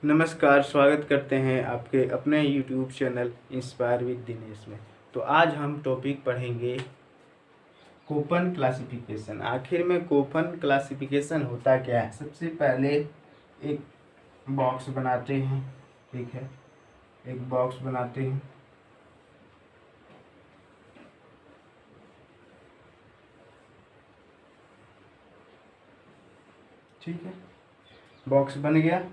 नमस्कार, स्वागत करते हैं आपके अपने YouTube channel inspire with Dinesh में। तो आज हम टॉपिक पढ़ेंगे कोपन क्लासिफिकेशन। आखिर में कोपन क्लासिफिकेशन होता क्या है। सबसे पहले एक बॉक्स बनाते हैं, ठीक है, एक बॉक्स बनाते हैं। ठीक है, बॉक्स बन गया।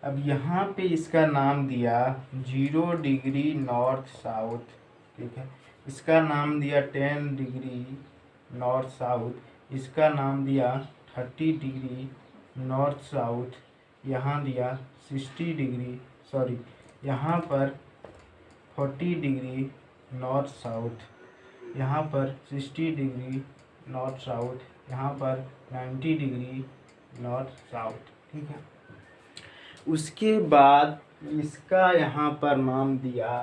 अब यहाँ पे इसका नाम दिया 0 डिग्री नॉर्थ साउथ, ठीक है। इसका नाम दिया 10 डिग्री नॉर्थ साउथ। इसका नाम दिया 30 डिग्री नॉर्थ साउथ। यहाँ दिया 60 डिग्री, सॉरी, यहाँ पर 40 डिग्री नॉर्थ साउथ। यहाँ पर 60 डिग्री नॉर्थ साउथ। यहाँ पर 90 डिग्री नॉर्थ साउथ, ठीक है। उसके बाद इसका यहाँ पर नाम दिया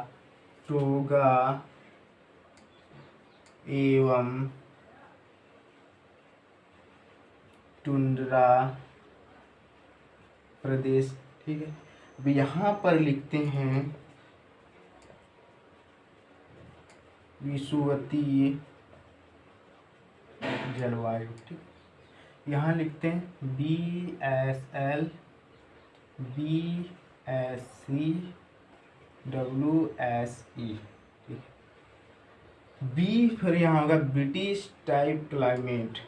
टोगा एवं टुंड्रा प्रदेश, ठीक है। अब यहाँ पर लिखते हैं विषुवतीय जलवायु, ठीक। यहाँ लिखते हैं BSL BSC WSE, ठीक। बी फिर यहाँ होगा British type climate,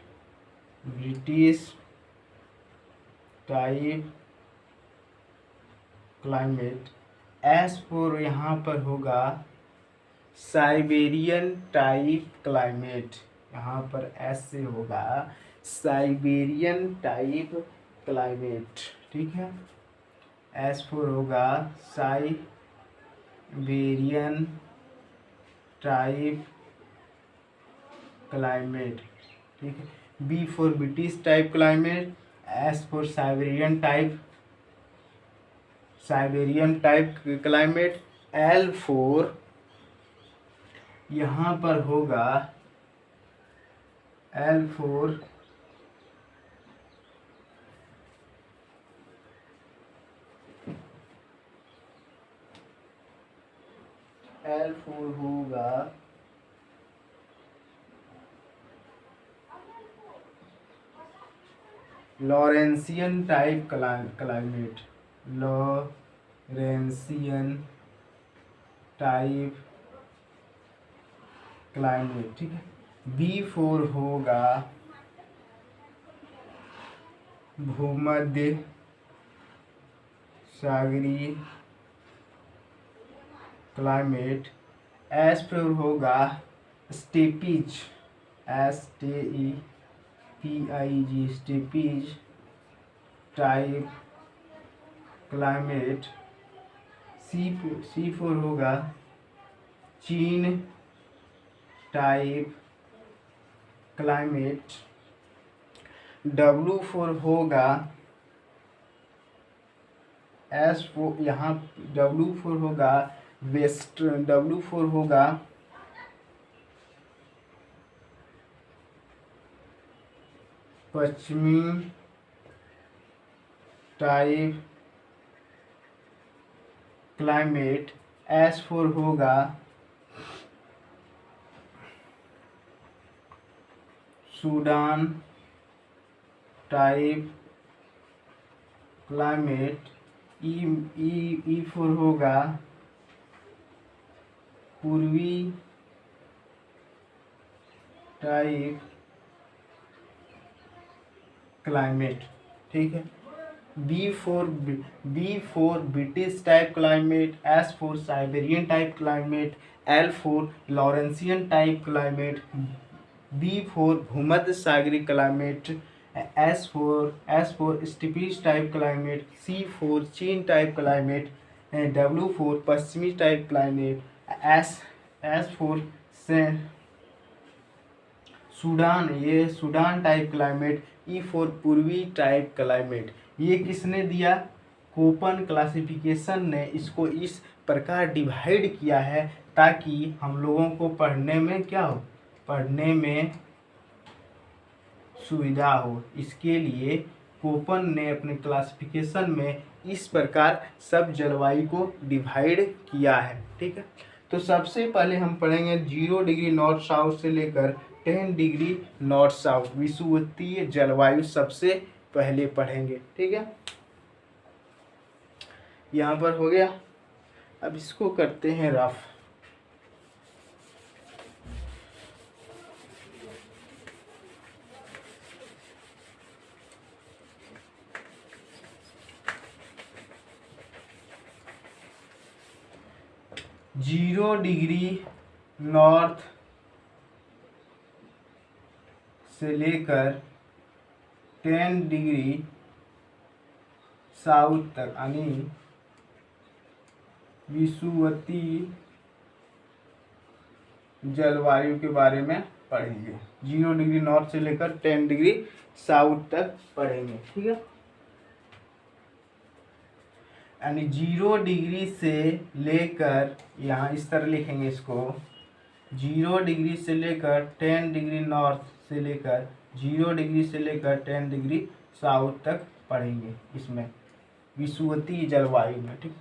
British type climate. S four यहाँ पर होगा साइबेरियन टाइप क्लाइमेट, यहाँ पर एस से होगा साइबेरियन टाइप क्लाइमेट, ठीक है। एस फोर होगा साइबेरियन टाइप क्लाइमेट, ठीक है। B four British type climate. S four Siberian type climate. L four यहाँ पर होगा एल फोर होगा Laurentian type climate, Laurentian type climate, ठीक है। बी फोर होगा भूमध्य सागरीय क्लाइमेट। एस फोर होगा steppes, STEPIG steppes type climate. C four होगा चीन टाइप क्लाइमेट। W फोर होगा एस फोर, यहाँ W फोर होगा वेस्टर्न, W फोर होगा पश्चिमी टाइप क्लाइमेट। एस फोर होगा Sudan type climate. E four होगा पूर्वी टाइप क्लाइमेट, ठीक है। B four British type climate. S four Siberian type climate. L four Laurentian type climate. B four भूमध्य सागरीय climate. S four steppes type climate. C four चीन type climate. W four पश्चिमी type climate. S four से Sudan, ये Sudan type climate. E four पूर्वी type climate. ये किसने दिया? कोपन क्लासिफिकेशन ने इसको इस प्रकार डिवाइड किया है ताकि हम लोगों को पढ़ने में क्या हो, पढ़ने में सुविधा हो। इसके लिए कोपन ने अपने क्लासिफिकेशन में इस प्रकार सब जलवायु को डिवाइड किया है। ठीक है, तो सबसे पहले हम पढ़ेंगे 0 डिग्री नॉर्थ साउथ से लेकर 10 डिग्री नॉर्थ साउथ विषुवतीय जलवायु सबसे पहले पढ़ेंगे। ठीक है, यहाँ पर हो गया। अब इसको करते हैं रफ। जीरो डिग्री नॉर्थ से लेकर 10 डिग्री साउथ तक यानी विषुवतीय जलवायु के बारे में पढ़ेंगे। 0 डिग्री नॉर्थ से लेकर 10 डिग्री साउथ तक पढ़ेंगे। ठीक है, यानी 0 डिग्री से लेकर, यहाँ इस तरह लिखेंगे इसको, 0 डिग्री से लेकर 10 डिग्री नॉर्थ से लेकर 0 डिग्री से लेकर 10 डिग्री साउथ तक पढ़ेंगे इसमें विषुवतीय जलवायु में। ठीक,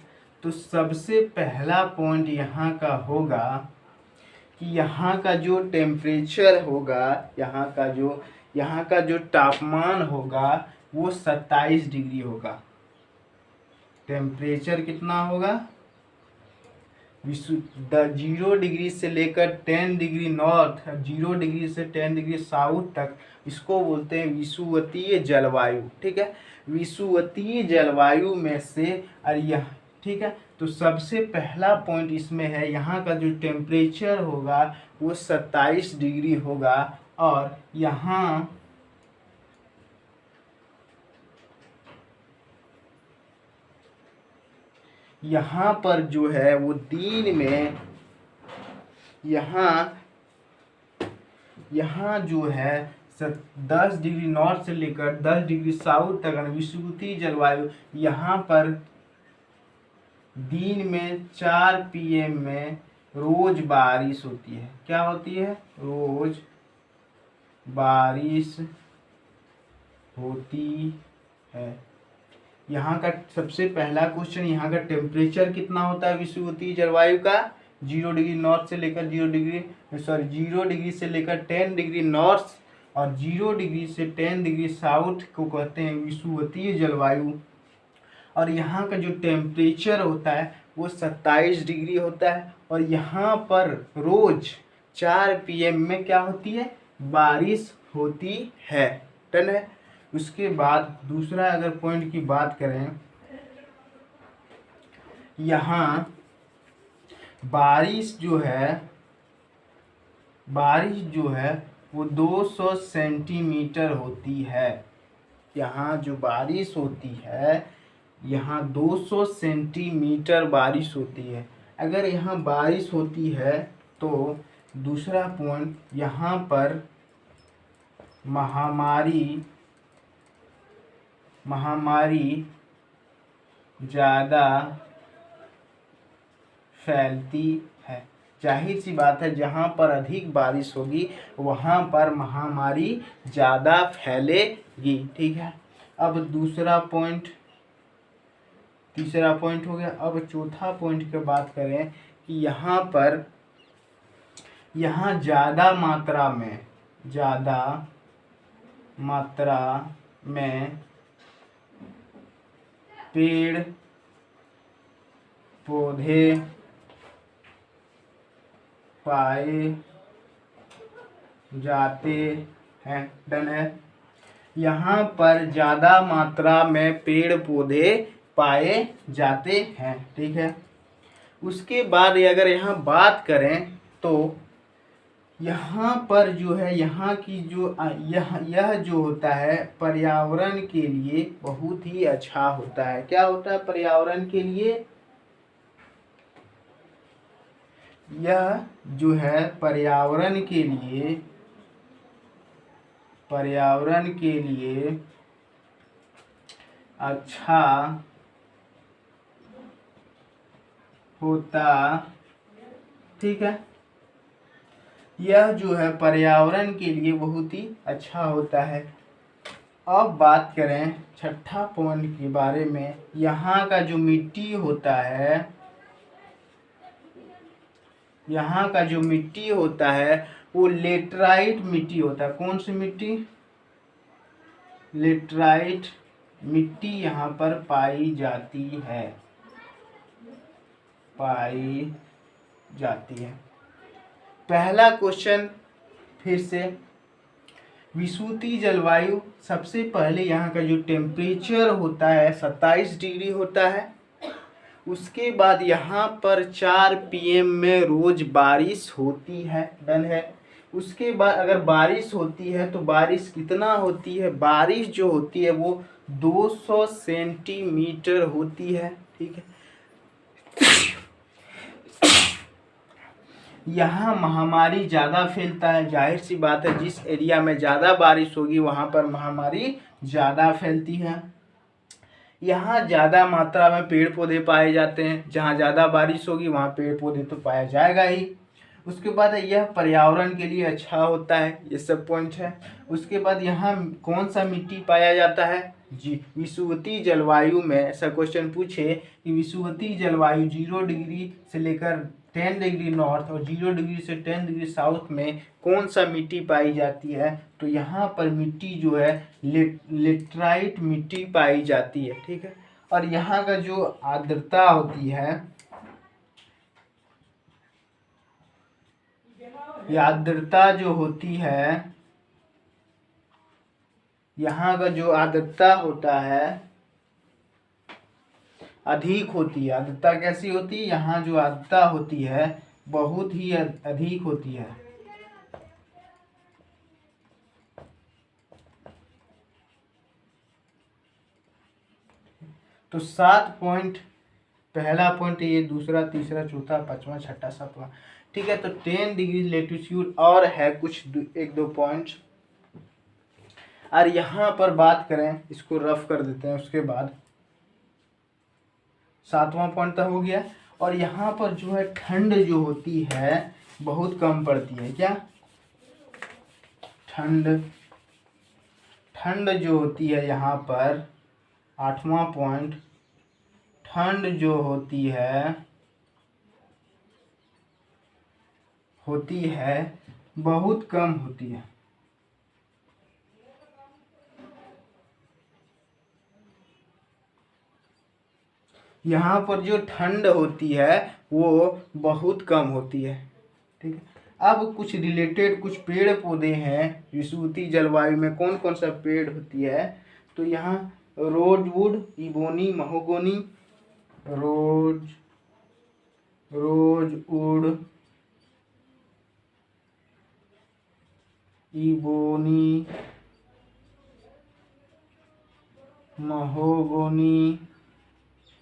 तो सबसे पहला पॉइंट यहाँ का होगा कि यहाँ का जो टेम्परेचर होगा, यहाँ का जो तापमान होगा वो 27 डिग्री होगा। टेम्परेचर कितना होगा? 0 डिग्री से लेकर 10 डिग्री नॉर्थ, 0 डिग्री से 10 डिग्री साउथ तक, इसको बोलते हैं विषुवतीय जलवायु। ठीक है, विषुवतीय जलवायु में से यह, ठीक है, तो सबसे पहला पॉइंट इसमें है यहाँ का जो टेम्परेचर होगा वो 27 डिग्री होगा। और यहाँ पर जो है वो दिन में यहाँ जो है 10 डिग्री नॉर्थ से लेकर 10 डिग्री साउथ तक विषुवतीय जलवायु, यहाँ पर दिन में 4 PM में रोज बारिश होती है। क्या होती है? रोज बारिश होती है। यहाँ का सबसे पहला क्वेश्चन, यहाँ का टेम्परेचर कितना होता है विषुवतीय जलवायु का? 0 डिग्री नॉर्थ से लेकर 0 डिग्री से लेकर 10 डिग्री नॉर्थ और 0 डिग्री से 10 डिग्री साउथ को कहते हैं विषुवतीय जलवायु। और यहाँ का जो टेम्परेचर होता है वो 27 डिग्री होता है। और यहाँ पर रोज 4 PM में क्या होती है? बारिश होती है। डन है। उसके बाद दूसरा अगर पॉइंट की बात करें, यहाँ बारिश जो है वो 200 सेंटीमीटर होती है। यहाँ जो बारिश होती है, यहाँ 200 सेंटीमीटर बारिश होती है। अगर यहाँ बारिश होती है तो दूसरा पॉइंट, यहाँ पर महामारी ज़्यादा फैलती है। जाहिर सी बात है, जहाँ पर अधिक बारिश होगी वहाँ पर महामारी ज़्यादा फैलेगी। ठीक है, अब दूसरा पॉइंट, तीसरा पॉइंट हो गया। अब चौथा पॉइंट की बात करें कि यहाँ ज़्यादा मात्रा में पेड़ पौधे पाए जाते हैं। डन है। यहाँ पर ज़्यादा मात्रा में पेड़ पौधे पाए जाते हैं। ठीक है, उसके बाद अगर यहाँ बात करें तो यहाँ पर जो है, यहाँ की जो यह जो होता है पर्यावरण के लिए बहुत ही अच्छा होता है। क्या होता है पर्यावरण के लिए? यह जो है पर्यावरण के लिए अच्छा होता। ठीक है, यह जो है पर्यावरण के लिए बहुत ही अच्छा होता है। अब बात करें छठा पॉइंट के बारे में। यहाँ का जो मिट्टी होता है, यहाँ का जो मिट्टी होता है वो लेटराइट मिट्टी होता है। कौन सी मिट्टी? लेटराइट मिट्टी यहाँ पर पाई जाती है, पाई जाती है। पहला क्वेश्चन फिर से, विषुवतीय जलवायु, सबसे पहले यहाँ का जो टेम्परेचर होता है 27 डिग्री होता है। उसके बाद यहाँ पर 4 PM में रोज बारिश होती है, डन है। उसके बाद अगर बारिश होती है तो बारिश कितना होती है? बारिश जो होती है वो 200 सेंटीमीटर होती है, ठीक है। यहाँ महामारी ज़्यादा फैलता है, जाहिर सी बात है, जिस एरिया में ज़्यादा बारिश होगी वहाँ पर महामारी ज़्यादा फैलती है। यहाँ ज़्यादा मात्रा में पेड़ पौधे पाए जाते हैं, जहाँ ज़्यादा बारिश होगी वहाँ पेड़ पौधे तो पाया जाएगा ही। उसके बाद यह पर्यावरण के लिए अच्छा होता है, ये सब पॉइंट है। उसके बाद यहाँ कौन सा मिट्टी पाया जाता है? जी, विषुवतीय जलवायु में ऐसा क्वेश्चन पूछे कि विषुवतीय जलवायु 0 डिग्री से लेकर 10 डिग्री नॉर्थ और 0 डिग्री से 10 डिग्री साउथ में कौन सा मिट्टी पाई जाती है? तो यहाँ पर मिट्टी जो है लेटराइट मिट्टी पाई जाती है, ठीक है। और यहाँ का जो आर्द्रता होती है, ये आर्द्रता जो होती है, यहाँ का जो आर्द्रता होता है अधिक होती है। आर्द्रता कैसी होती है? यहाँ जो आर्द्रता होती है बहुत ही अधिक होती है। तो 7 पॉइंट, पहला पॉइंट ये, दूसरा, तीसरा, चौथा, पांचवा, छठा, सातवां, ठीक है। तो 10 डिग्री लेटीट्यूड और है कुछ 1-2 पॉइंट्स। और यहाँ पर बात करें, इसको रफ कर देते हैं, उसके बाद 7वां पॉइंट तो हो गया। और यहाँ पर जो है ठंड जो होती है बहुत कम पड़ती है। क्या? ठंड जो होती है यहाँ पर, 8वां पॉइंट, ठंड जो होती है बहुत कम होती है। यहाँ पर जो ठंड होती है वो बहुत कम होती है, ठीक है। अब कुछ रिलेटेड कुछ पेड़ पौधे हैं विषुवतीय जलवायु में, कौन कौन सा पेड़ होती है? तो यहाँ rosewood, ebony, mahogany, rosewood, ebony, mahogany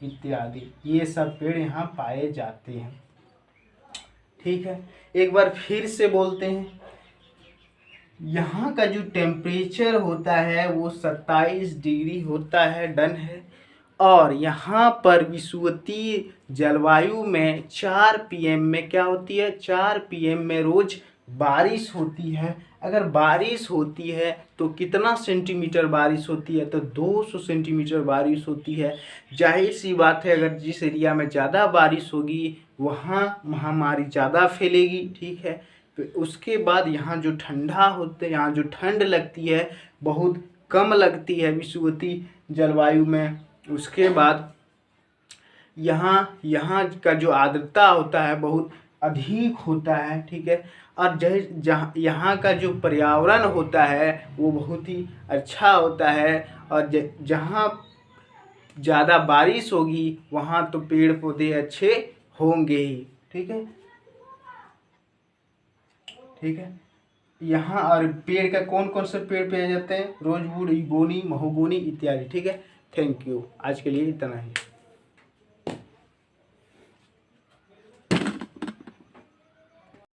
इत्यादि, ये सब पेड़ यहाँ पाए जाते हैं, ठीक है। एक बार फिर से बोलते हैं, यहाँ का जो टेम्परेचर होता है वो 27 डिग्री होता है, डन है। और यहाँ पर विषुवतीय जलवायु में 4 PM में क्या होती है? 4 PM में रोज बारिश होती है। अगर बारिश होती है तो कितना सेंटीमीटर बारिश होती है? तो 200 सेंटीमीटर बारिश होती है। जाहिर सी बात है, अगर जिस एरिया में ज़्यादा बारिश होगी वहाँ महामारी ज़्यादा फैलेगी, ठीक है। तो उसके बाद यहाँ जो ठंडा होते हैं, यहाँ जो ठंड लगती है बहुत कम लगती है विषुवतीय जलवायु में। उसके बाद यहाँ का जो आर्द्रता होता है बहुत अधिक होता है, ठीक है। और जहाँ यहाँ का जो पर्यावरण होता है वो बहुत ही अच्छा होता है। और जहाँ ज़्यादा बारिश होगी वहाँ तो पेड़ पौधे अच्छे होंगे ही, ठीक है, ठीक है। यहाँ और पेड़ का कौन कौन से पेड़ पाए जाते हैं? रोजवुड, इबोनी, महोगनी इत्यादि, ठीक है। थैंक यू, आज के लिए इतना ही।